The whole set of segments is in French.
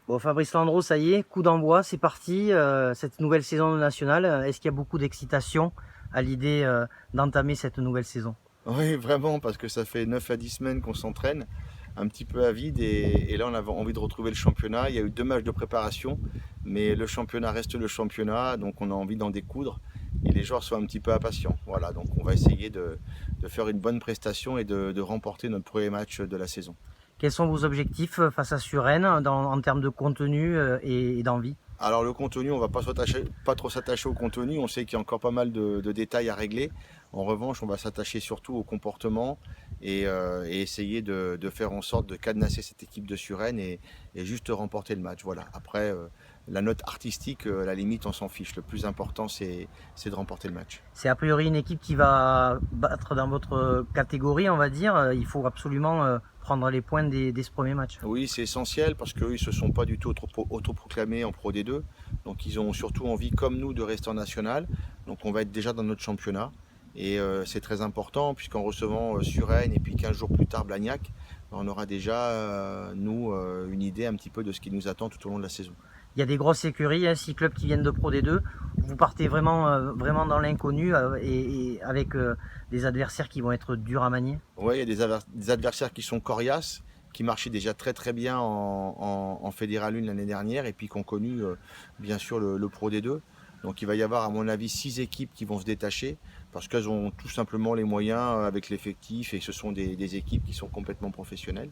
Bon, Fabrice Landreau, ça y est, coup d'envoi, c'est parti. Cette nouvelle saison de National, est-ce qu'il y a beaucoup d'excitation à l'idée d'entamer cette nouvelle saison? Oui, vraiment, parce que ça fait 9 à 10 semaines qu'on s'entraîne, un petit peu à vide, et là on avait envie de retrouver le championnat. Il y a eu 2 matchs de préparation, mais le championnat reste le championnat, donc on a envie d'en découdre, et les joueurs sont un petit peu impatients. Voilà, donc on va essayer de faire une bonne prestation et de remporter notre premier match de la saison. Quels sont vos objectifs face à Suresnes en termes de contenu et d'envie? Alors le contenu, on va pas trop s'attacher au contenu, on sait qu'il y a encore pas mal de détails à régler. En revanche, on va s'attacher surtout au comportement et essayer de faire en sorte de cadenasser cette équipe de Suresnes et juste remporter le match. Voilà. Après, la note artistique, à la limite, on s'en fiche. Le plus important, c'est de remporter le match. C'est a priori une équipe qui va battre dans votre catégorie, on va dire. Il faut absolument prendre les points dès ce premier match. Oui, c'est essentiel parce qu'eux, ils ne se sont pas du tout autoproclamés en Pro D2. Donc ils ont surtout envie, comme nous, de rester en national. Donc on va être déjà dans notre championnat. Et c'est très important puisqu'en recevant Suresnes et puis 15 jours plus tard Blagnac, on aura déjà, nous, une idée un petit peu de ce qui nous attend tout au long de la saison. Il y a des grosses écuries, 6 clubs qui viennent de Pro D2. Vous partez vraiment dans l'inconnu et avec des adversaires qui vont être durs à manier. Oui, il y a des adversaires qui sont coriaces, qui marchaient déjà très très bien en Fédéral 1 l'année dernière et puis qui ont connu bien sûr le Pro D2. Donc il va y avoir à mon avis 6 équipes qui vont se détacher parce qu'elles ont tout simplement les moyens avec l'effectif et ce sont des équipes qui sont complètement professionnelles.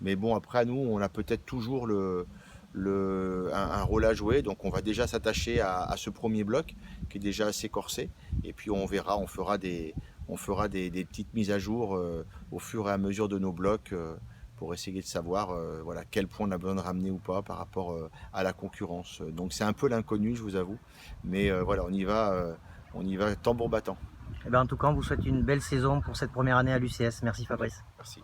Mais bon, après nous, on a peut-être toujours un rôle à jouer, donc on va déjà s'attacher à ce premier bloc qui est déjà assez corsé et puis on verra, on fera des petites mises à jour au fur et à mesure de nos blocs pour essayer de savoir voilà, quel point on a besoin de ramener ou pas par rapport à la concurrence. Donc c'est un peu l'inconnu, je vous avoue, mais voilà, on y va tambour battant. Eh ben, en tout cas, on vous souhaite une belle saison pour cette première année à l'UCS. Merci Ouais, Fabrice. merci.